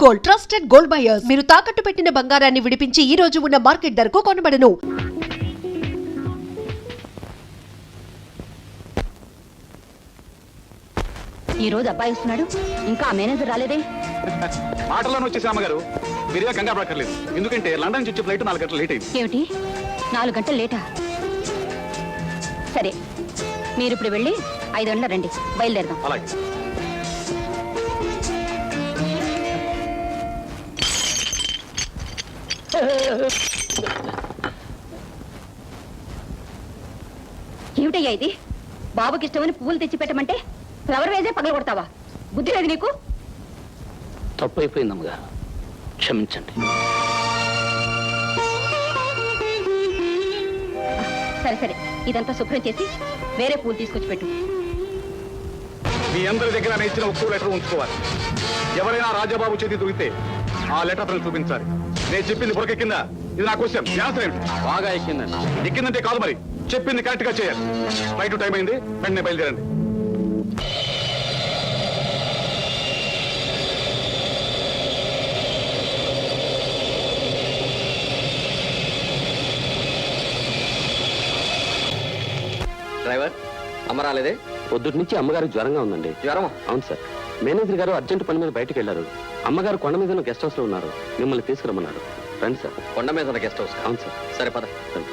Gold, trusted gold buyers. మీరు తాకట్టు పెట్టిన బంగారాన్ని విడిపించి ఈ రోజు ఉన్న మార్కెట్ ధరకు కొనబడను. ఈ రోజు అబ్బాయి వస్తున్నాడు, ఇంకా ఆ మేనేజర్ రాలేదే? మాటల్లోనే వచ్చేసి అమ్మగారు, మీరే కంగారు పడక్కర్లేదు. ఎందుకంటే లండన్ నుంచి ఫ్లైట్ 4 గంటలు లేట్ అయింది. ఏమిటి 4 గంటలు లేటా? సరే, మీరు ఇప్పుడు వెళ్ళి 5 గంటల రండి, బయలుదేరదాం. అలాగే. ఏమిటయ్యా ఇది? బాబుకి ఇష్టమని పువ్వులు తెచ్చి పెట్టమంటే ఫ్లవర్ వేజే పగల కొడతావా? బుద్ధి లేదు నీకు? తప్పు అయిపోయింది అమ్మగారు, క్షమించండి. సరే సరే, ఇదంతా శుభ్రం చేసి వేరే పూలు తీసుకొచ్చి పెట్టు. మీ అందరి దగ్గర నేను ఇచ్చిన ఒక్కో లెటర్ ఉంచుకోవాలి. ఎవరైనా రాజాబాబు చేతి దొరికితే ఆ లెటర్ అతను చూపించాలి. నేను చెప్పింది పొరకెక్కిందా? ఇది నా క్వశ్చన్. ఆన్సర్ ఏమిటి? బాగా ఎక్కిందండి. ఎక్కిందంటే కాదు, మరి చెప్పింది కరెక్ట్ గా చేయాలి. ఫ్లైట్ టైం అయింది, వెంటనే బయలుదేరండి. డ్రైవర్, అమ్మ రాలేదే? పొద్దుటి నుంచి అమ్మగారికి జ్వరంగా ఉందండి. జ్వరం? అవును సార్. మేనేజర్ గారు అర్జెంట్ పని మీద బయటకు వెళ్లారు. అమ్మగారు కొండ మీద ఉన్న గెస్ట్ హౌస్ లో ఉన్నారు. మిమ్మల్ని తీసుకురమ్మన్నారు. రండి సార్. కొండ మీద ఉన్న గెస్ట్ హౌస్? అవును సార్. సరే పద. రండి.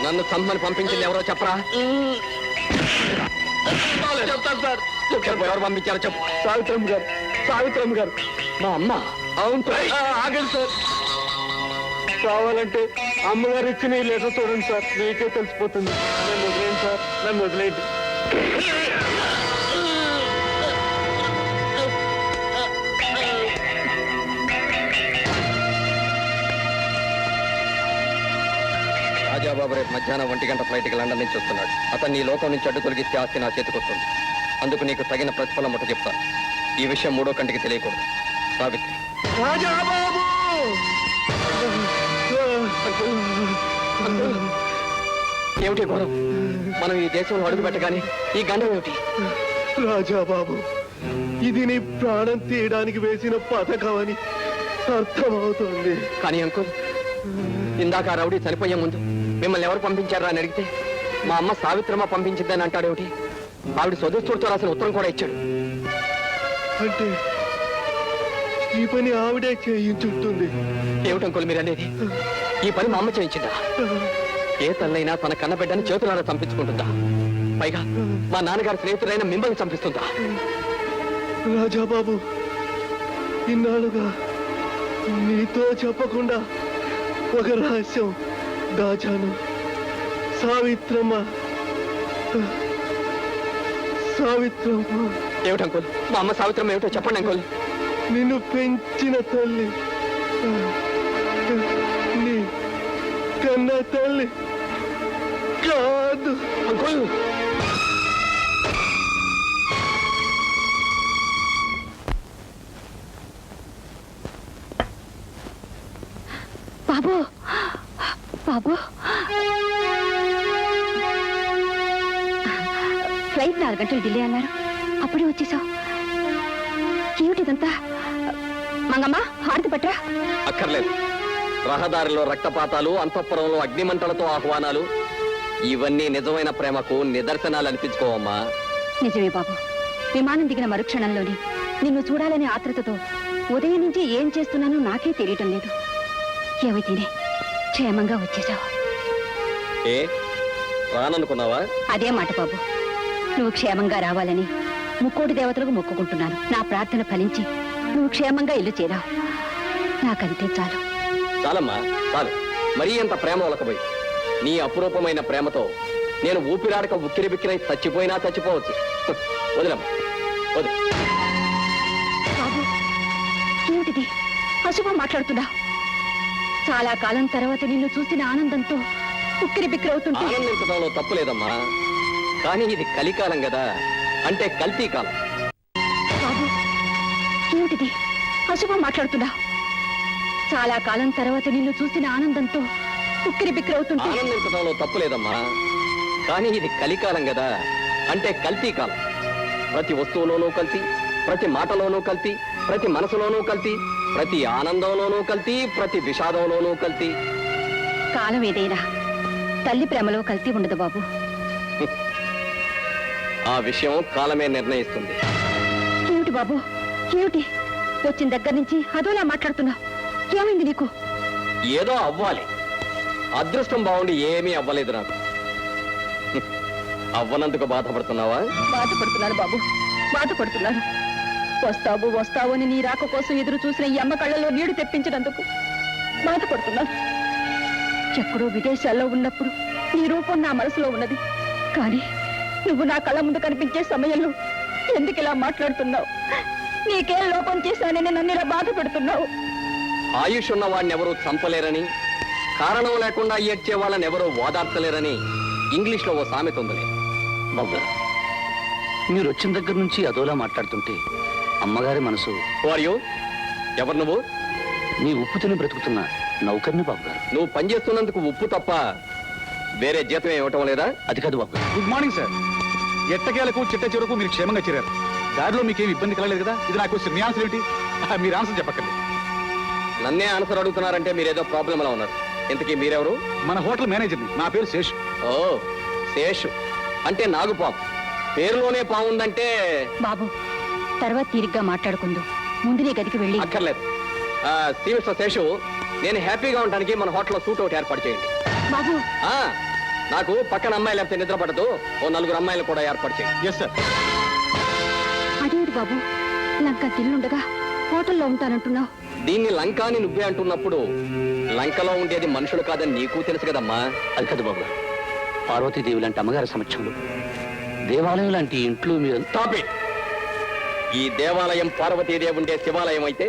నన్ను చంపమని పంపించింది ఎవరో చెప్పరా? చెప్తాను సార్. ఎవరు పంపించారో చెప్పు. సావిత్రమ్మ గారు, సావిత్రమ్మ గారు మా అమ్మ. అవును సార్. ఆగండి సార్. కావాలంటే అమ్మగారు ఇచ్చిన ఈ లెటర్ చూడండి సార్, మీకే తెలిసిపోతుంది. నన్ను వదిలేండి సార్, నన్ను వదిలేండి. రాజాబాబు రేపు మధ్యాహ్నం 1 గంట ఫ్లైట్కి లండన్ నుంచి వస్తున్నాడు. అతన్ని ఈ లోకం నుంచి అడ్డు తొలగిస్తే ఆస్తి నా చేతికొస్తుంది. అందుకు నీకు తగిన ప్రతిఫలం ఒకటి చెప్తాను. ఈ విషయం 3వ కంటికి తెలియకూడదు. సావిత్రి. రాజాబాబు! ఏమిటి గౌరవ్? మనం ఈ దేశంలో అడుగు పెట్టగానే ఈ గండం ఏమిటి? రాజాబాబు, ఇది నీ ప్రాణం తీయడానికి వేసిన పథకం అని అర్థమవుతుంది. కానీ అంకుల్, ఇందాక ఆ రౌడీ చనిపోయే ముందు మిమ్మల్ని ఎవరు పంపించారా అని అడిగితే మా అమ్మ సావిత్రమ్మ పంపించిందని అంటాడేమిటి? ఆవిడ స్వదేశూడితో రాసిన ఉత్తరం కూడా ఇచ్చాడు. అంటే ఈ పని ఆవిడే చేయించుంటుంది. ఏమిటి అంకుల్ మీరు అనేది? ఈ పని మా అమ్మ చేయించిందా? ఏ తల్లైనా తన కన్నబిడ్డని చేతులారా చంపించుకుంటుందా? పైగా మా నాన్నగారి స్నేహితుడైన మిమ్మల్ని చంపిస్తుందా? రాజాబాబు, ఇన్నాళ్ళుగా నీతో చెప్పకుండా ఒక రహస్యం దాచాను. సావిత్రమ్మ ఏమిటి అంకుల్? మా అమ్మ సావిత్రమ్మ ఏమిటో చెప్పండి అంకుల్. నిన్ను పెంచిన తల్లి, నీ కన్న తల్లి కాదు. అంకుల్, బాబు బాబు, ఫ్లైట్ 4 గంటలు డిలే అన్నారు, అప్పుడే వచ్చేసావు. ఏమిటిదంతా? మంగమ్మ, హారతి పట్రా. అక్కర్లేదు. రహదారిలో రక్తపాతాలు, అంతఃపురంలో అగ్నిమంటలతో ఆహ్వానాలు, ఇవన్నీ నిజమైన ప్రేమకు నిదర్శనాలు అనిపించుకోవమ్మా. నిజమే బాబు. విమానం దిగిన మరుక్షణంలోని నిన్ను చూడాలనే ఆత్రతతో ఉదయం నుంచి ఏం చేస్తున్నానో నాకే తెలియటం లేదు. ఏమైతేనే క్షేమంగా వచ్చేసావు. ఏ రాననుకున్నావా? అదే మాట బాబు. నువ్వు క్షేమంగా రావాలని ముక్కోటి దేవతలకు మొక్కుకుంటున్నాను. నా ప్రార్థన ఫలించి నువ్వు క్షేమంగా ఇల్లు చేరావు. నాకంతే చాలు. చాలమ్మా, చాలు. మరీ అంత ప్రేమ ఒలకబోయి. నీ అపురూపమైన ప్రేమతో నేను ఊపిరాడక ఉక్కిరి బిక్కిరై చచ్చిపోయినా చచ్చిపోవచ్చు. వదిలమ్మా, వదిలే. బాబు, ఏమిటిది? అశుభం మాట్లాడుతున్నా. చాలా కాలం తర్వాత నిన్ను చూసిన ఆనందంతో ఉక్కిరి బిక్కిరవుతుంటే ఆనందించడంలో తప్పు లేదమ్మా. కానీ ఇది కలికాలం కదా, అంటే కల్తీ కాలం. బాబు, ఏమిటిది? అశుభం మాట్లాడుతున్నా. చాలా కాలం తర్వాత నిన్ను చూసిన ఆనందంతో ఉక్కిరి బిక్కిరవుతుంటే ఆనందించడంలో తప్పు లేదమ్మా. కానీ ఇది కలికాలం కదా, అంటే కల్తీ కాలం. ప్రతి వస్తువులోనూ కల్తీ, ప్రతి మాటలోనూ కల్తీ, ప్రతి మనసులోనూ కల్తీ, ప్రతి ఆనందంలోనూ కల్తీ, ప్రతి విషాదంలోనూ కల్తీ. కాలం ఏదైనా తల్లి ప్రేమలో కల్తీ ఉండదు బాబు. ఆ విషయం కాలమే నిర్ణయిస్తుంది. ఏమిటి బాబు, ఏమిటి? వచ్చిన దగ్గర నుంచి అదోలా మాట్లాడుతున్నావు. ఏమైంది నీకు? ఏదో అవ్వాలి. అదృష్టం బాగుండి ఏమీ అవ్వలేదు నాకు. అవ్వనందుకు బాధపడుతున్నావా? బాధపడుతున్నాను బాబు, బాధపడుతున్నాను. వస్తావు వస్తావు అని నీ రాక కోసం ఎదురు చూసిన ఈ అమ్మ కళ్ళలో నీడు తెప్పించినందుకు బాధపడుతున్నాను. ఎక్కడో విదేశాల్లో ఉన్నప్పుడు నీ రూపం నా మనసులో ఉన్నది. కానీ నువ్వు నా కళ్ళ ముందు కనిపించే సమయంలో ఎందుకు ఇలా మాట్లాడుతున్నావు? నీకేం లోపం చేశానని నన్ను ఇలా బాధ పెడుతున్నావు. ఆయుష్ ఉన్న వాడిని ఎవరూ చంపలేరని, కారణం లేకుండా ఏడ్చే వాళ్ళని ఎవరూ ఓదార్చలేరని ఇంగ్లీష్లో ఓ సామెత ఉందిలే. బాబు గారు, మీరు వచ్చిన దగ్గర నుంచి అదోలా మాట్లాడుతుంటే అమ్మగారి మనసు. యు ఎవరు నువ్వు? మీ ఉప్పు తిని బ్రతుకుతున్న నౌకర్ని బాబు గారు. నువ్వు పనిచేస్తున్నందుకు ఉప్పు తప్ప వేరే జీతం ఇవ్వటం లేదా? అది కాదు బాబు గారు. Good morning sir. ఎట్టకేలకు చిట్ట చివరకు మీరు క్షేమంగా చేరారు. దారిలో మీకేం ఇబ్బంది కలగలేదు కదా? ఇది నా క్వశ్చన్. మీ ఆన్సర్ ఏంటి? మీరు ఆన్సర్ చెప్పక్కర్లేదు. నన్నే ఆన్సర్ అడుగుతున్నారంటే మీరేదో ప్రాబ్లంలో ఉన్నారు. ఇంతకీ మీరెవరు? మన హోటల్ మేనేజర్ని. నా పేరు శేష్. ఓ, శేషు అంటే నాగుపాము. పేరులోనే పాము ఉందంటే బాబు, తర్వాత తీరిగ్గా మాట్లాడుకుందు. ముందు నీ గదికి వెళ్ళి. అక్కర్లేదు. శ్రీ మిస్టర్ శేషు, నేను హ్యాపీగా ఉండడానికి మన హోటల్లో సూట్ ఒకటి ఏర్పాటు చేయండి. బాబు, నాకు పక్కన అమ్మాయి లేకపోతే నిద్ర పడదు. ఓ 4 అమ్మాయిలు కూడా ఏర్పాటు చేయండి. Yes sir. అదేంటి బాబు, లంక తిల్లుండగా హోటల్లో ఉంటానంటున్నావు? దీన్ని లంక అని నువ్వే అంటున్నప్పుడు లంకలో ఉండేది మనుషులు కాదని నీకు తెలుసు కదమ్మా. అది కాదు బాబు గారు, పార్వతీదేవి లాంటి అమ్మగారి సమక్షంలో దేవాలయం లాంటి ఇంట్లో మీరు Stop it. ఈ దేవాలయం పార్వతీదేవి ఉండే శివాలయం అయితే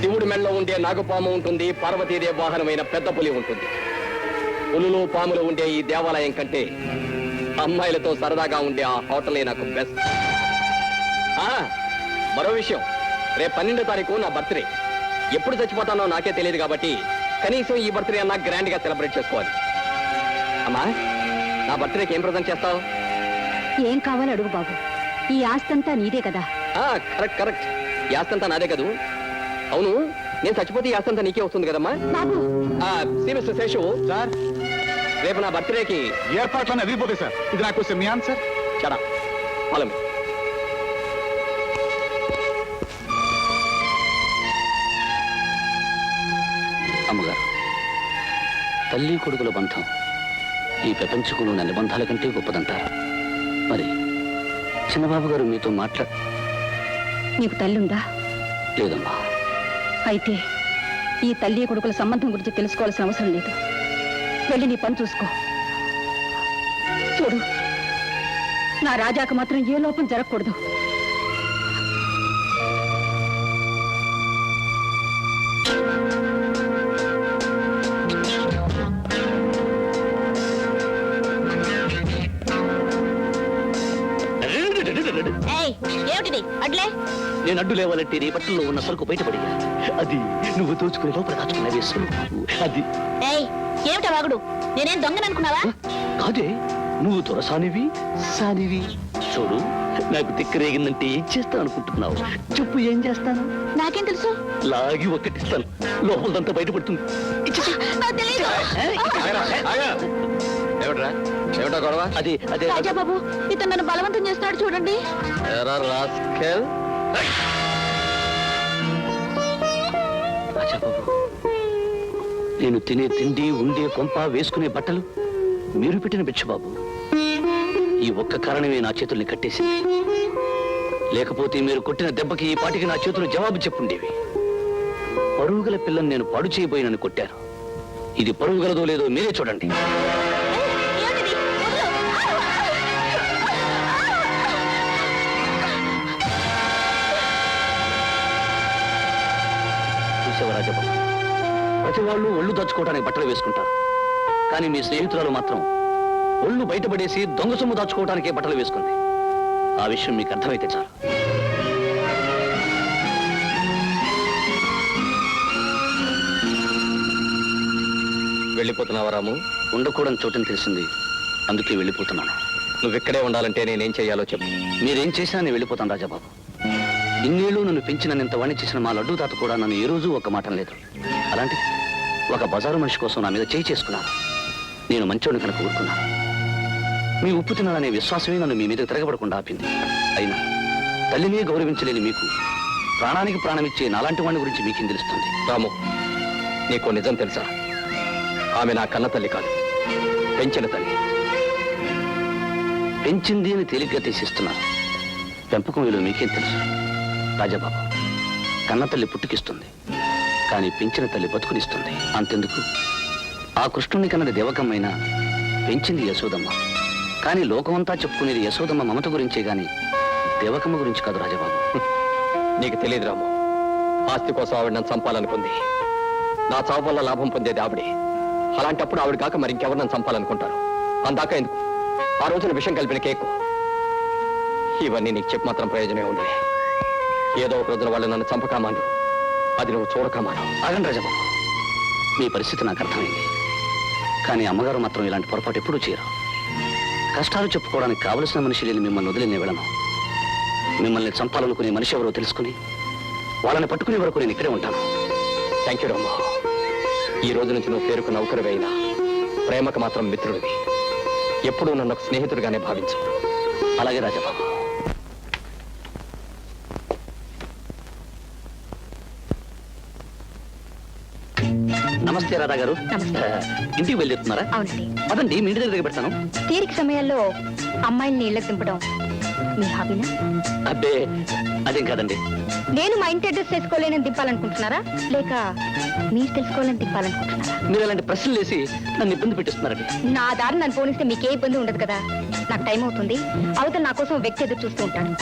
శివుడి మెళ్ళలో ఉండే నాగపాము ఉంటుంది, పార్వతీదేవి వాహనమైన పెద్ద పులి ఉంటుంది. పులులు పాములు ఉండే ఈ దేవాలయం కంటే అమ్మాయిలతో సరదాగా ఉండే ఆ హోటలే నాకు బెస్ట్. మరో విషయం, రేపు 12వ తారీఖు నా బర్త్డే. ఎప్పుడు చచ్చిపోతానో నాకే తెలియదు కాబట్టి కనీసం ఈ బర్త్డే అన్నా గ్రాండ్ గా సెలబ్రేట్ చేసుకోవాలి. అమ్మా, నా బర్త్డేకి ఏం ప్రజెంట్ చేస్తావు? ఏం కావాలో అడుగు బాబు, ఈ ఆస్తంతా నీదే కదా. కరెక్ట్ కరెక్ట్, ఈ ఆస్తంతా నాదే కదూ. అవును, నేను చచ్చిపోతే ఈ ఆస్తంతా నీకే వస్తుంది కదమ్మా. బాబు మిస్టర్ శేషు సార్, రేపు నా బర్త్డేకి ఏర్పాట్లన్నీ అదిరిపోతాయి సార్. ఇది నా క్వశ్చన్, మీ ఆన్సర్? చడా పొలం. అమ్మగారు, తల్లి కొడుకుల బంధం ఈ ప్రపంచంలో ఉన్న నిబంధాల కంటే గొప్పదంటారు. మరి చిన్నబాబు గారు మీతో నీకు తల్లుందా? లేదమ్మా. అయితే ఈ తల్లి కొడుకుల సంబంధం గురించి తెలుసుకోవాల్సిన అవసరం లేదు. వెళ్ళి నీ పని చూసుకో. చూడు, నా రాజాకు మాత్రం ఏ లోపం జరగకూడదు. ఏమిటిది అడ్లే? నేను అడ్డు లేవాలంటే నీ బట్టల్లో ఉన్న సరుకు బయటపడి అది నువ్వు దోచుకునే లోపల దాచుకునేది సరుకు. అది ఏమిటా వాగుడు? నేనేం దొంగననుకున్నావా? కాదే, నువ్వు దొరసానివి సానివి. చూడు, నాకు తిక్కరేగిందంటే ఏం చేస్తాను అనుకుంటున్నావు? చెప్పు, ఏం చేస్తాను? నాకేం తెలుసు? లాగి ఒక్కటిస్తాను, లోపలంతా బయటపడుతుంది. నాకు తెలీదు. ఏమిట్రా, ఏమిటా గొడవ? అదే అదే రాజాబాబు, ఇతను నన్ను బలవంతం చేస్తున్నాడు చూడండి. రాస్కెల్. రాజాబాబు, నేను తినే తిండి, ఉండే కొంప, వేసుకునే బట్టలు మీరు పెట్టిన భిక్షబాబు. ఈ ఒక్క కారణమే నా చేతుల్ని కట్టేసింది. లేకపోతే మీరు కొట్టిన దెబ్బకి ఈ పాటికి నా చేతులు జవాబు చెప్పుండేవి. పరుగుల పిల్లని నేను పాడు చేయబోయినని కొట్టాను. ఇది పరుగుగలదో లేదో మీరే చూడండి. ఏమిటిది? వదలు. చూసేవా రాజబాబు, ప్రతి వాళ్ళు ఒళ్ళు దాచుకోవడానికి బట్టలు వేసుకుంటారు. కానీ మీ స్నేహితురాలు మాత్రం ఒళ్ళు బయటపడేసి దొంగ సొమ్ము దాచుకోవడానికే బట్టలు వేసుకుంది. ఆ విషయం మీకు అర్థమైతే చాలు. వెళ్ళిపోతున్నావా రాము? ఉండకూడని చోటని తెలిసింది, అందుకే వెళ్ళిపోతున్నాను. నువ్వు ఇక్కడే ఉండాలంటే నేనేం చెయ్యాలో చెప్పు. మీరేం చేసినా నేను వెళ్ళిపోతాను రాజాబాబు. ఇన్నేళ్ళు నన్ను పెంచినంత వాణ్ణి చేసిన మా లడ్డూ తాత కూడా నన్ను ఏ రోజు ఒక మాట లేదు. అలాంటిది ఒక బజారు మనిషి కోసం నా మీద చేయి చేసుకున్నాను. నేను మంచోడిని కనుక ఊరుకున్నాను. మీ ఉప్పు తినాలనే విశ్వాసమే నన్ను మీ మీద తిరగబడకుండా ఆపింది. అయినా తల్లినే గౌరవించలేని మీకు ప్రాణానికి ప్రాణమిచ్చే నాలాంటి వాడిని గురించి మీకేం తెలుస్తుంది? రాము, నీకు నిజం తెలుసా? ఆమె నా కన్న తల్లి కాదు, పెంచిన తల్లి. పెంచింది అని తేలిగ్గా తీసిస్తున్నారు. పెంపకం విలువ మీకేం తెలుసు? రాజాబాబు, కన్న తల్లి పుట్టుకిస్తుంది, కానీ పెంచిన తల్లి బతుకునిస్తుంది. అంతెందుకు, ఆ కృష్ణుని కన్నది దేవకమ్మైనా పెంచింది యశోదమ్మ. కానీ లోకమంతా చెప్పుకునేది యశోదమ్మ మమత గురించే గాని దేవకమ్మ గురించి కాదు రాజాబాబు. నీకు తెలియదు రాము, ఆస్తి కోసం ఆవిడ నన్ను చంపాలనుకుంది. నా చావు వల్ల లాభం పొందేది ఆవిడే. అలాంటప్పుడు ఆవిడ కాక మరి ఇంకెవరు నన్ను చంపాలనుకుంటారు? అందాక ఎందుకు ఆ రోజున విషం కలిపిన కేకు? ఇవన్నీ నీకు చెప్పి మాత్రం ప్రయోజనమే ఉంది. ఏదో ఒక రోజున వాళ్ళు నన్ను చంపకామాను, అది నువ్వు చూడకమాను. ఆగండి రాజాబాబు, మీ పరిస్థితి నాకు అర్థమైంది. కానీ అమ్మగారు మాత్రం ఇలాంటి పొరపాటు ఎప్పుడూ చేయరు. కష్టాలు చెప్పుకోవడానికి కావలసిన మనిషి లేని మిమ్మల్ని వదిలి నేను వెళ్ళను. మిమ్మల్ని చంపాలనుకునే మనిషి ఎవరో తెలుసుకుని వాళ్ళని పట్టుకునే వరకు నేను ఇక్కడే ఉంటాను. థ్యాంక్ యూ రాము. ఈ రోజు నుంచి నువ్వు పేరుకు నౌకరువే అయినా ప్రేమకు మాత్రం మిత్రుడివి. ఎప్పుడూ నన్ను ఒక స్నేహితుడిగానే భావించు. అలాగే రాజాబాబు. నమస్తే రాధా గారు. ఇంటికి వెళ్ళిస్తున్నారా? అవునండి. అదండి, మీ ఇంటి దగ్గర పెడతాను. తీరిక సమయాల్లో అమ్మాయిల్ని ఇళ్ళకి దింపడం మీ హాబీనా? అబ్బే, అదేం కాదండి. నేను మా ఇంటి అడ్రస్ తెలుసుకోలేనని దింపాలనుకుంటున్నారా లేక మీరు తెలుసుకోవాలని దింపాలనుకుంటున్నారా? మీరు అలాంటి ప్రశ్నలు వేసి నన్ను ఇబ్బంది పెట్టిస్తున్నారండి. నా దారి నన్ను పోనిస్తే మీకే ఇబ్బంది ఉండదు కదా. నాకు టైం అవుతుంది. అవతల నా కోసం ఓ వ్యక్తి ఎదురు చూస్తూ ఉంటాను.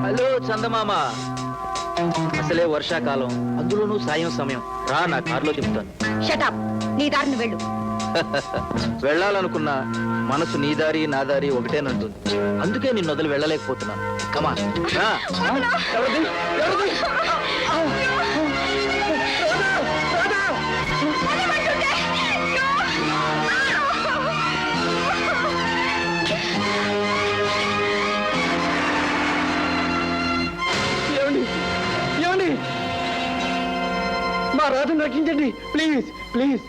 హలో చందమామ, అసలే వర్షాకాలం, అందులోనూ సాయం సమయం. రా, నా కారులో దింపుతాను. షటప్, నీ దారిని వెళ్ళు. వెళ్ళాలనుకున్నా మనసు నీ దారి నా దారి ఒకటేనంటుంది. అందుకే నిన్ను వదిలి వెళ్ళలేకపోతున్నాను. కమా రా. ఎవరిది? ఎవరిది? ఏమండి? ఏమండి? మా రాజును రక్షించండి ప్లీజ్, ప్లీజ్.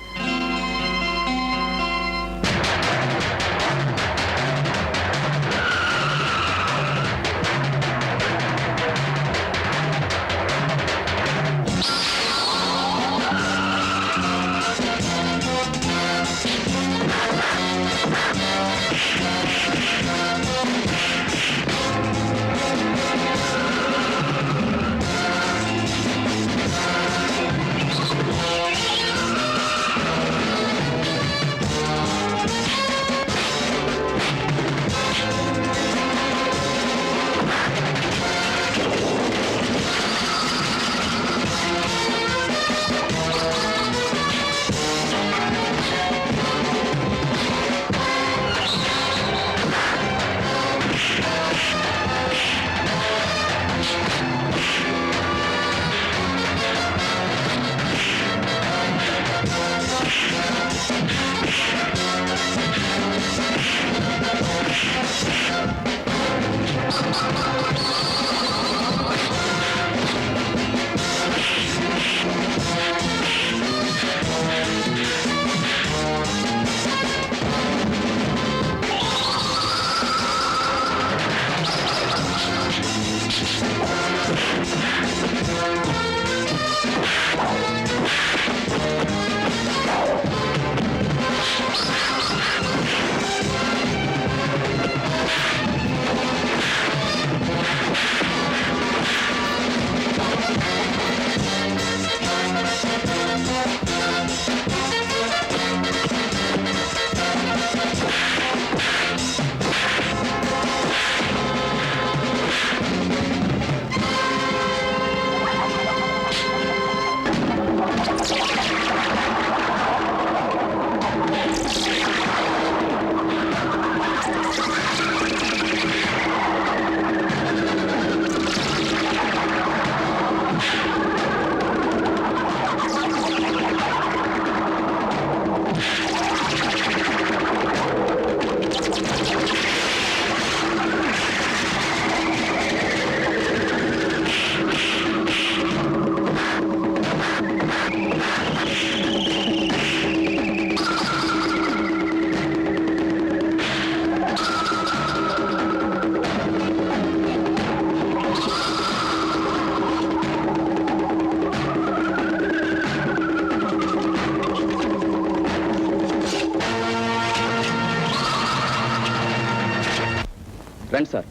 రండి సార్,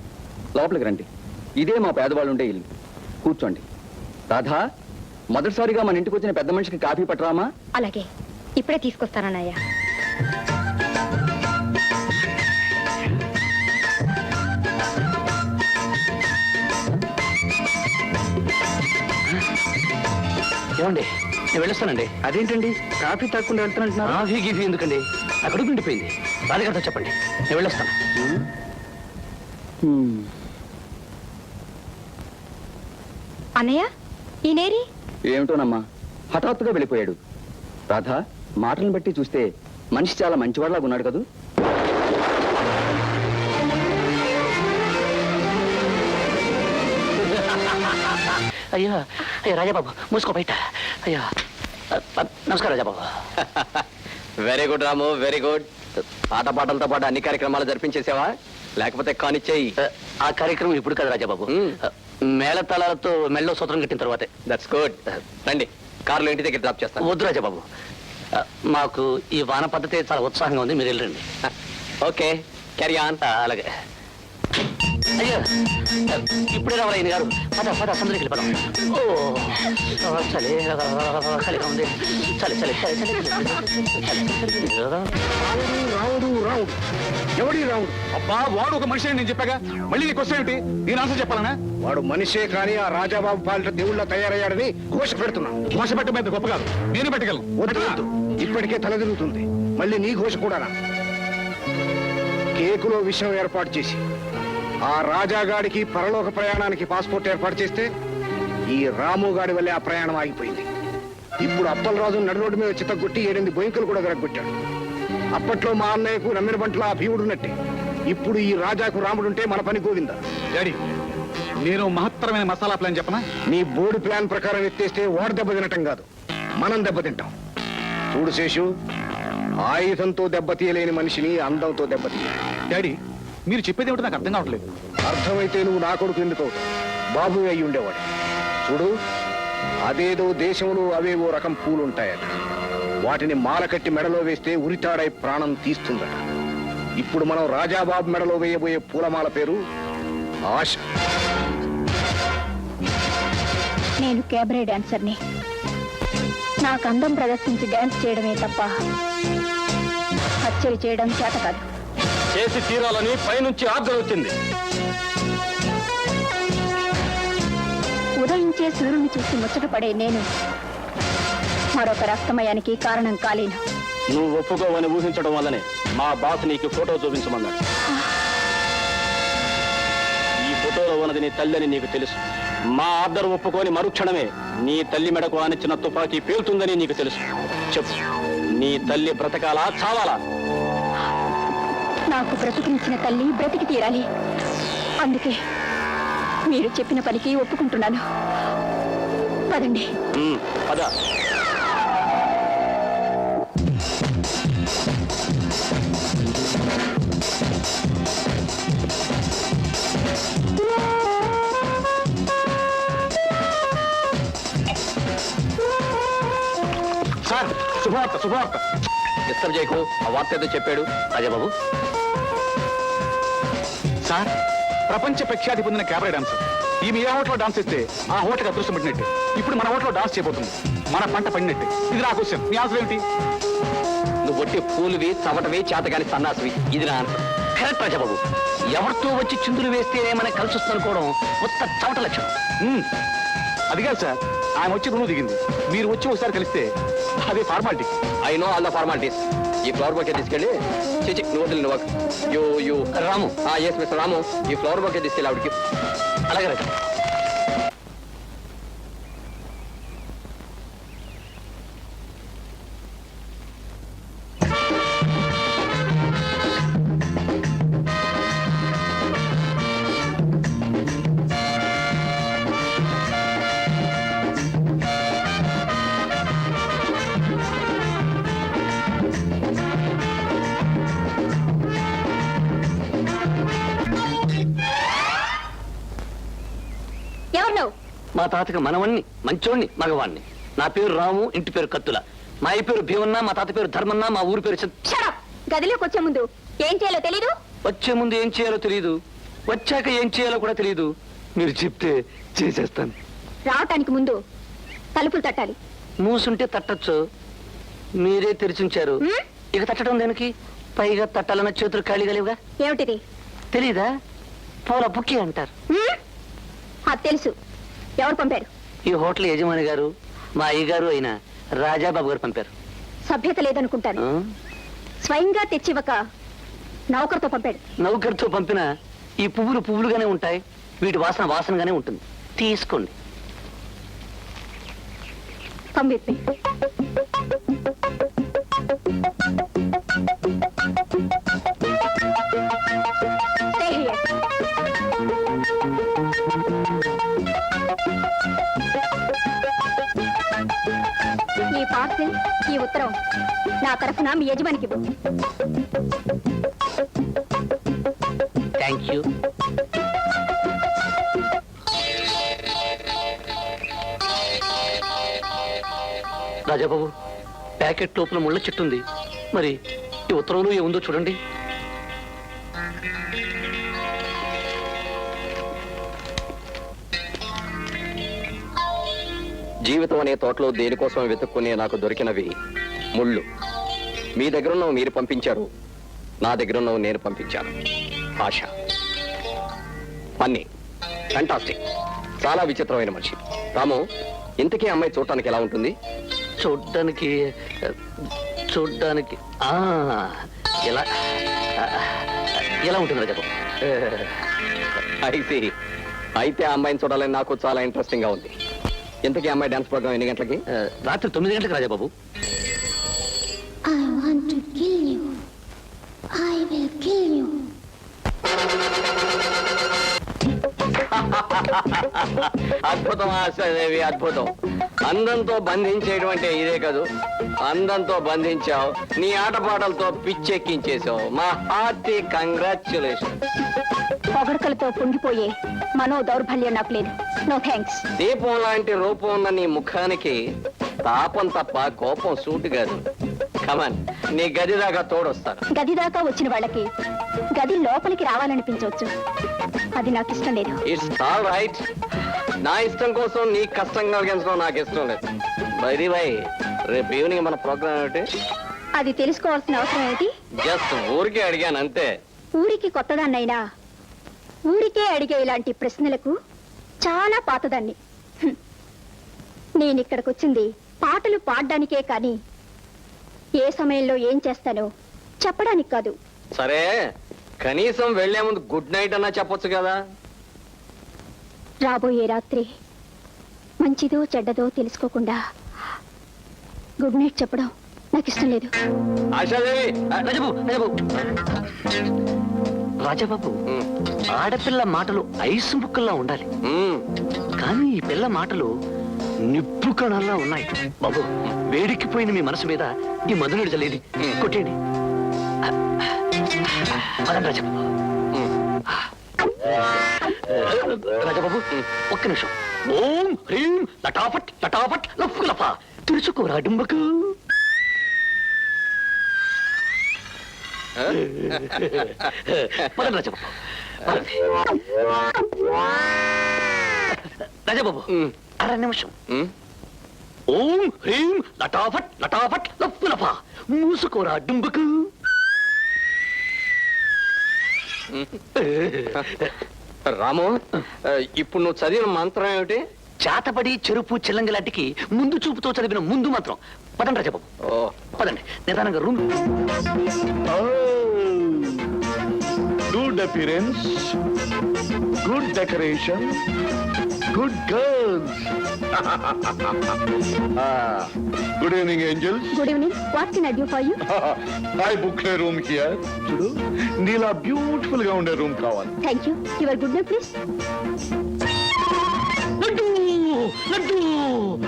లోపలికి రండి. ఇదే మా పేదవాళ్ళు ఉండే ఇల్లు. కూర్చోండి. రాధా, మొదటిసారిగా మన ఇంటికి వచ్చిన పెద్ద మనిషికి కాఫీ పట్టరామా? అలాగే, ఇప్పుడే తీసుకొస్తానన్నయ్య. ఏమండి, నేను వెళ్ళొస్తానండి. అదేంటండి కాఫీ తాకుండా వెళ్తానంటున్నారు? కాఫీ గీఫీ ఎందుకండి? అక్కడ ఉండిపోయింది. రాధిగారితో చెప్పండి, నేను వెళ్ళొస్తాను. అన్నయ్య, ఈ నేరి ఏమిటోనమ్మా, హఠాత్తుగా వెళ్ళిపోయాడు. రాధా, మాటలను బట్టి చూస్తే మనిషి చాలా మంచివాళ్ళగా ఉన్నాడు కదూ. అయ్యా అయ్యా రాజాబాబు, మూసుకో బయట. అయ్యా నమస్కారం రాజాబాబు. వెరీ గుడ్ రాము, వెరీ గుడ్. ఆటపాటలతో పాటు అన్ని కార్యక్రమాలు జరిపించేసావా? లేకపోతే కానిచ్చేయి. ఆ కార్యక్రమం ఇప్పుడు కదా రాజాబాబు. మేళతాళాలతో మెళ్ళో సూత్రం కట్టిన తర్వాతే. That's good. రండి, కారులో ఇంటి దగ్గర డ్రాప్ చేస్తాను. వద్దు రాజాబాబు, మాకు ఈ వాన పద్ధతి చాలా ఉత్సాహంగా ఉంది, మీరు వెళ్ళండి. Okay, carry on. అలాగే. అయ్యో, ఇప్పుడే రావాలి ఆయన గారు. పద పద, సందరికి వెళ్ళిపోదాం. ఓ చలి, చలిగా ఉంది. చలి చలి చలి చలి రావుడు రావుడు ఎవడి రావుడు? అబ్బా, వాడు ఒక మనిషి అని నేను చెప్పాగా, మళ్ళీ నీ క్వశ్చన్ ఏమిటి? నేను ఆన్సర్ చెప్పాలనా? వాడు మనిషే కానీ ఆ రాజాబాబు పాలిట దేవుళ్ళ తయారయ్యాడని ఘోష పెడుతున్నాను. ఘోష పెట్టడం మీద గొప్ప కాదు, నేను పెట్టగలను. వద్దు వద్దు, ఇప్పటికే తలదిరుగుతుంది, మళ్ళీ నీ ఘోష కూడానా? కేకులో విషయం ఏర్పాటు చేసి ఆ రాజాగాడికి పరలోక ప్రయాణానికి పాస్పోర్ట్ ఏర్పాటు చేస్తే ఈ రాముగాడి వల్లే ఆ ప్రయాణం ఆగిపోయింది. ఇప్పుడు అప్పలరాజు నడి రోడ్డు మీద చిత్తగొట్టి 8 బొయింకలు కూడా విరగొట్టాడు. అప్పట్లో మా అన్నయ్యకు నమ్మిన బంట్లో ఆ భీముడున్నట్టే ఇప్పుడు ఈ రాజాకు రాముడుంటే మన పని గోవిందా. డాడీ, నేను మహత్తరమైన మసాలా ప్లాన్ చెప్పనా? నీ బోర్డు ప్లాన్ ప్రకారం ఎత్తేస్తే ఓడ దెబ్బ తినటం కాదు, మనం దెబ్బతింటాం. చూడు శేషు, ఆయుధంతో దెబ్బతీయలేని మనిషిని అందంతో దెబ్బతీయాలి. డాడీ, మీరు చెప్పేది ఏమిటో నాకు అర్థం కావట్లేదు. అర్థమైతే నువ్వు నా కొడుకు ఎందుకు అవుతావు? బాబు అయి ఉండేవాడు. చూడు, అదేదో దేశంలో అవేవో రకం పూలు ఉంటాయట, వాటిని మాల కట్టి మెడలో వేస్తే ఉరితాడై ప్రాణం తీస్తుందట. ఇప్పుడు మనం రాజాబాబు మెడలో వేయబోయే పూలమాల పేరు ఆశ. నేను క్యాబరే డాన్సర్ని. నాకు అందం ప్రదర్శించి డాన్స్ చేయడమే తప్ప హత్యలు చేయడం చేత కాదు. చేసి తీరాలని పైనుంచి ఆర్డర్ వచ్చింది. ఉదయించే సూర్యుని చూసి ముచ్చటపడే నేను మరొక రక్తమయానికి కారణం కాలేను. నువ్వు ఒప్పుకోవని ఊహించడం వల్లనే మా బాస్ నీకు ఫోటో చూపించమన్నాడు. ఈ ఫోటోలో ఉన్నది నీ తల్లి అని నీకు తెలుసు. మా ఆర్డర్ ఒప్పుకొని మరుక్షణమే నీ తల్లి మెడకు ఆనిచ్చిన తుపాకీ పేలుతుందని నీకు తెలుసు. చెప్పు, నీ తల్లి బ్రతకాలా చావాలా? నాకు బ్రతుకునిచ్చిన తల్లి బ్రతికి తీరాలి. అందుకే మీరు చెప్పిన పనికి ఒప్పుకుంటున్నాను. పదండి. పద. సార్, శుభవార్త శుభవార్త. డిస్టర్బ్ చేయకు, ఆ వార్త ఏదో చెప్పాడు. రాజాబాబు, సార్, ప్రపంచ ప్రఖ్యాతి పొందిన క్యాబరే డాన్సర్ ఈమె ఏ హోటల్లో డాన్స్ చేస్తే ఆ హోటల్కి అదృష్టం పడినట్టే. ఇప్పుడు మన హోటల్లో డాన్స్ చేయబోతుంది, మన పంట పండినట్టే. ఇది నా క్వశ్చన్, మీ ఆన్సర్ ఏమిటి? నువ్వు ఒట్టి పూలువి, చవటవి, చేతగాని సన్నాసివి. ఇది నా ఆన్సర్. కరెక్ట్ రాజాబాబు. ఎవరితో వచ్చి చిందులు వేస్తే ఏమైనా కలిసి వస్తుంది అనుకోవడం కొత్త చవట లక్షణం. అది కాదు సార్, ఆమె వచ్చి రుణం దిగింది, మీరు వచ్చి ఒకసారి కలిస్తే అదే formality. I know all the formalities. ఈ ఫ్లవర్ బొకే తీసుకెళ్ళి చిచి నువ్వు వదిలిన work you Ramu. Yes mister Ramu, ఈ ఫ్లవర్ బొకే తీసుకెళ్ళి ఆవిడకి. అలాగే రాజా. ఎవరు నువ్వు? మా తాతకి మనవణ్ణి, మంచోణ్ణి, మగవాణ్ణి. నా పేరు రాము, ఇంటి పేరు కత్తుల. మా అయ్య పేరు భీమన్న, మా తాత పేరు ధర్మన్న, మా ఊరి పేరు Shut up! గదిలోకి వచ్చే ముందు ఏం చేయాలో తెలీదు? వచ్చే ముందు ఏం చేయాలో తెలియదు, వచ్చాక ఏం చేయాలో కూడా తెలియదు. మీరు చెప్తే చేసేస్తాను. రావటానికి ముందు తలుపులు తట్టాలి. మూసుంటే తట్టచ్చు, మీరే తెరిచుంచారు. ఇక తట్టడం దేనికి? పైగా తట్టాలన్న చేతులు ఖాళీగా లేవుగా. ఏమిటిది? తెలీదా? పూల బుక్కి అంటారు. అది తెలుసు. ఎవరు పంపారు? ఈ హోటల్ యజమాని గారు, మా అయ్యగారు అయిన రాజాబాబు గారు పంపారు. సభ్యత లేదనుకుంటాను. ఆ? స్వయంగా తెచ్చివ్వక నౌకర్తో పంపాడు. నౌకర్తో పంపిన ఈ పువ్వులు పువ్వులుగానే ఉంటాయి, వీటి వాసన వాసనగానే ఉంటుంది. తీసుకోండి. పంపిప్పి. Stay here. ఈ పార్సిల్, ఈ ఉత్తరం నా తరఫున మీ యజమానికి ఇవ్వు. Thank thank you. Rajababu, packet లోపల ముళ్ళ చెట్టు ఉంది. మరి ఈ ఉత్తరంలో ఏముందో చూడండి. జీవితం అనే తోటలో దేనికోసం వెతుక్కునే నాకు దొరికినవి ముళ్ళు. మీ దగ్గరున్నవి మీరు పంపించారు, నా దగ్గరున్నవి నేను పంపించాను. ఆశ, పన్ని, ఫ్యాంటాస్టిక్, చాలా విచిత్రమైన మనిషి. రాము, ఇంతకీ అమ్మాయి చూడటానికి ఎలా ఉంటుంది? చూడ్డానికి ఎలా ఎలా ఉంటుంది రాజాబాబు? అయితే ఆ అమ్మాయిని చూడాలని నాకు చాలా ఇంట్రెస్టింగ్ గా ఉంది. ఇంతకీ అమ్మాయి డాన్స్ ప్రోగ్రామ్ ఎన్ని గంటలకి? రాత్రి 9 గంటలకు Rajababu. I want to kill you. I will kill you. అద్భుతం ఆశాదేవి, అద్భుతం. అందంతో బంధించేయడం అంటే ఇదే కాదు. అందంతో బంధించావు, నీ ఆటపాటలతో పిచ్చెక్కించేసావు. మా హార్టీ కంగ్రాచ్యులేషన్. పొగడకలతో పొంగిపోయే మనో దౌర్బల్యం నాకు లేదు. No thanks. దీపం లాంటి రూపం ఉన్న నీ ముఖానికి తాపం తప్ప కోపం సూటు కాదు. కమన్, నీ గది దాకా తోడొస్తాను. గది దాకా వచ్చిన వాళ్ళకి గది లోపలికి రావాలనిపించవచ్చు. అది నాకు ఇష్టం లేదు. It's all right. నా ఇష్టం కోసం నీ కష్టం కలిగించడం నాకు ఇష్టం లేదు. బైది బై, రేపు ఈవినింగ్ మన ప్రోగ్రామ్ ఏమిటి? అది తెలుసుకోవాల్సిన అవసరం ఏంటి? జస్ట్ ఊరికే అడిగాను అంతే. ఊరికి కొత్తదాన్నైనా ఊరికే అడిగే ఇలాంటి ప్రశ్నలకు చాలా పాతదాన్ని. నేను ఇక్కడికి వచ్చింది పాటలు పాడడానికే కానీ ఏ సమయంలో ఏం చేస్తానో చెప్పడానికి కాదు. సరే, కనీసం వెళ్లే ముందు గుడ్ నైట్ అన్నా చెప్పొచ్చు కదా. రాబోయే రాత్రి మంచిదో చెడ్డదో తెలుసుకోకుండా గుడ్ నైట్ చెప్పడం నాకు ఇష్టం లేదు. ఆశాదేవి, రాజాబాబు, ఆడపిల్ల మాటలు ఐస్ ముక్కల్లా ఉండాలి, కానీ ఈ పిల్ల మాటలు నిప్పు కణాల్లా ఉన్నాయి. బాబు, వేడికిపోయిన మీ మనసు మీద ఈ మందుని చల్లేది కొట్టేయండి. రాజాబాబు, రాజాబాబు, ఒక్క నిమిషం. ఓం హ్రీం లటాఫట్ లటాఫట్ లఫ్ లఫా తెలుసుకోరా డుంబకు. పదండి రాజాబాబు. రాజాబాబు, అర నిమిషం. ఓం హ్రీం లటాఫట్ లటాఫట్ లఫ్ లఫా మూసుకోరా డుంబకు. రాము, ఇప్పుడు నువ్వు చదివిన మంత్రం ఏమిటి? చాతపడి చెరుపు చిల్లంగిలాంటికి ముందు చూపుతో చదివిన ముందు మాత్రం. పదండి రాజాబాబు, పదండి నిదానంగా room. Good appearance, good decoration, good girls. Good evening angels. Good evening. What can I do for you? I book a room here. చూడు, నీలా బ్యూటిఫుల్ గా ఉండే రూమ్ కావాలి. Thank you. Your good name please. Laddu Laddu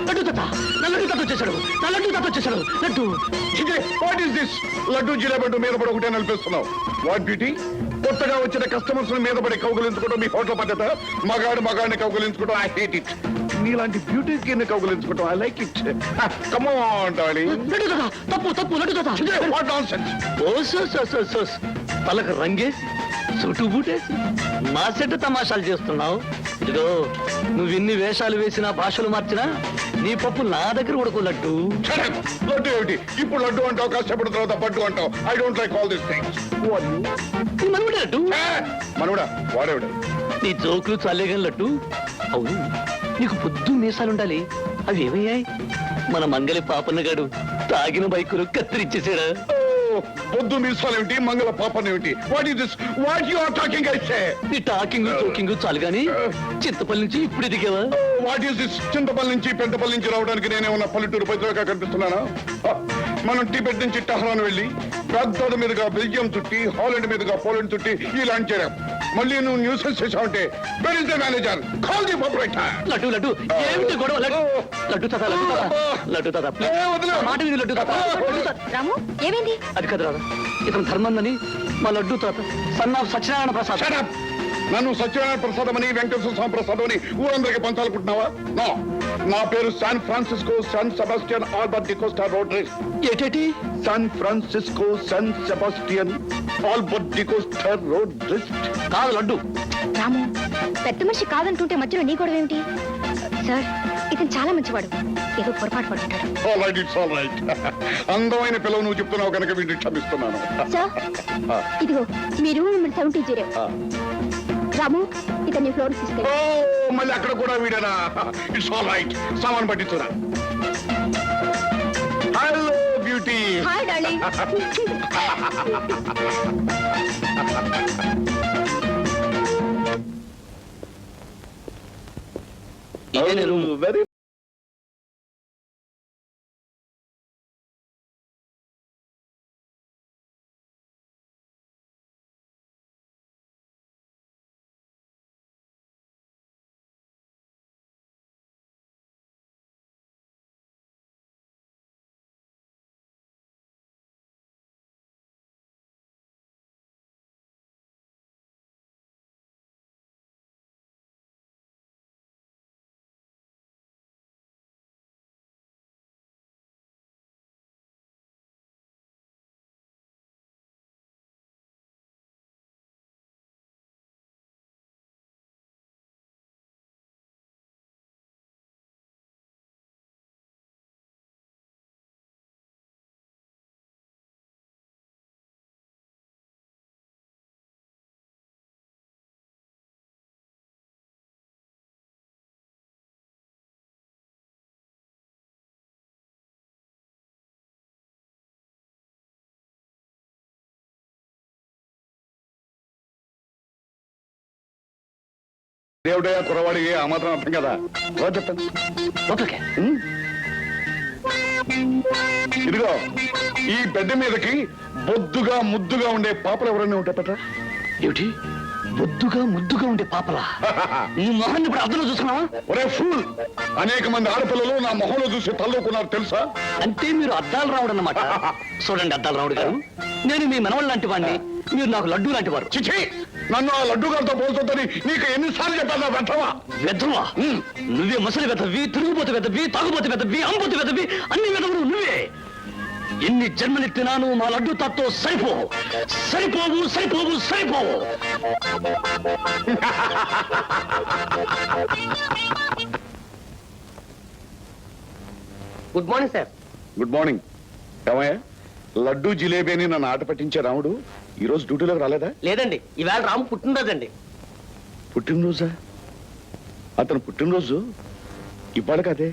Laddu తాత, నా లడ్డు తాత వచ్చేసాడు, నా లడ్డు తాత వచ్చేసాడు. Laddu, what is this? Laddu జిలేబడ్డు మీద పడి ఒకటే నడిపిస్తున్నావు. What beauty? కొత్తగా వచ్చిన కస్టమర్స్ మీద పడి కౌగులించుకోవడం మీ హోటల్ పద్ధత. మగాడిని కౌగులించుకోవడం ఐ హేట్ ఇట్. నీలాంటి బ్యూటీస్ కి కౌగులించుకోవడం I like it. Come on darling. Laddu తాత, తప్పు తప్పు. లడ్డు తాత, వాట్ నాన్సెన్స్. ఓ సోస్ తలకు రంగేసి చుట్టూ బూటేసి మా సెట్ తమాషాలు చేస్తున్నావు. ఇదిగో, నువ్వు ఇన్ని వేషాలు వేసినా భాషలు మార్చినా నీ పప్పు నా దగ్గర ఉడకు. లడ్డు లడ్డు ఏమిటి? ఇప్పుడు లడ్డు అంటావు, కష్టపడిన తర్వాత పట్టు అంటావు. I don't like all this things. నీ మనవుడే లడ్డు. మనవుడా? వాడేవిడ? నీ జోకులు చాలేగా లడ్డు. అవును, నీకు పొద్దు మీసాలుండాలి, అవి ఏమయ్యాయి? మన మంగలి పాపన్నగాడు తాగిన బైకులు కత్తిరించేసాడా? పొద్దు మీసాలేమిటి, మంగళ పాపనేమిటి? What is this? What you are talking? I say. నీ టాకింగ్ జోకింగ్ చాలు గాని చింతపల్లి నుంచి ఇప్పుడు ఎదిగావా? What is this? చింతపల్లి నుంచి పెద్దపల్లి నుంచి రావడానికి నేనేమన్నా పల్లెటూరు పైగా కనిపిస్తున్నానా? మనం టిబెట్ నుంచి టహరాన్ వెళ్ళి పెద్దల మీదుగా బెల్జియం చుట్టి హాలండ్ మీదుగా పోలాండ్ చుట్టి ఈ లాంచ్ చేయడం మళ్ళీ నువ్వు న్యూసెన్స్ చేసావంటే where is the manager call the proprietor. Laddu Laddu ఏమిటి గొడవ లడ్డు లడ్డు తాత లడ్డు తాత లడ్డు తాత వదిలే. మాట విని లడ్డు తాత రాము ఏమైంది? అది కదా రాదా ఇతను ధర్మందని మా లడ్డు తాత son of Satyanarayana Prasad. Shut up! నన్ను సత్యనారాయణ ప్రసాదం అని వెంకటేశ్వర స్వామి ప్రసాదం అని ఊరందరికీ పంచాలనుకుంటున్నావా? నో, నా పేరు San Francisco San Sebastian Albert DeCosta Rodris. ఏటేటి San Francisco San Sebastian Albert DeCosta Rodris. కాదు లడ్డు రాము పెద్ద మనిషి కాదంటుంటే మధ్యలో నీ గొడవ ఏమిటి? సార్ ఇతను చాలా మంచివాడు, ఏదో పొరపాటు పడుతుంటాడు. All right, it's all right. అందమైన పిల్లవు నువ్వు చెప్తున్నావు కనుక వీటిని క్షమిస్తున్నాను. సార్ ఇదిగో మీరు 70 రాము ఇతన్ని ఫ్లోర్ తీసుకెళ్ళి. ఓ, మళ్ళీ అక్కడ కూడా వీడనా? It's all right. సామాన్ పట్టించురా. Hello beauty. Hi darling. ఇదే రూమ్. వెరీ దేవుడయ్యా కురవాడికి ఆ మాత్రం అర్థం కదా. రా చెప్తాను. ఓకే ఇదిగో ఈ బెడ్ మీదకి బొద్దుగా ముద్దుగా ఉండే పాపలు ఎవరైనా ఉంటే పట్రా. ఏమిటి బొద్దుగా ముద్దుగా ఉండే పాపలా? నీ మొహాన్ని ఇప్పుడు అర్థంలో చూసుకున్నావా? ఒరే ఫూల్, అనేక మంది ఆడపిల్లలు నా మొహంలో చూసి తల్లుకున్నారు తెలుసా? అంటే మీరు అద్దాలు రావుడు అన్నమాట. చూడండి అద్దాలు రావుడు గారు, నేను మీ మనవళ్ళ లాంటి వాడిని, మీరు నాకు లడ్డు లాంటి వారు. చిచి, నన్ను ఆ లడ్డు గారితో పోల్చొద్దని నీకు ఎన్నిసార్లు చెప్పాను వెంటవా? వెధవా నువ్వే, ముసలి వెధవి, తిరుగుబోతు వెధవి, తాగుబోతు వెధవి, అంబోతు వెధవి, అన్ని వెధవులు నువ్వే. ఎన్ని జన్మలెత్తినా నువ్వు మా లడ్డు తాతో సరిపోవు సరిపోవు సరిపోవు సరిపోవు. Good morning sir. Good morning. ఏమయ్యా, లడ్డు జిలేబీ అని నన్ను ఆట పట్టించే రాముడు ఈ రోజు డ్యూటీలోకి రాలేదా? లేదండి, ఈవేళ రాము పుట్టినరోజండి. పుట్టినరోజా? అతను పుట్టినరోజు ఇవాళ కదే.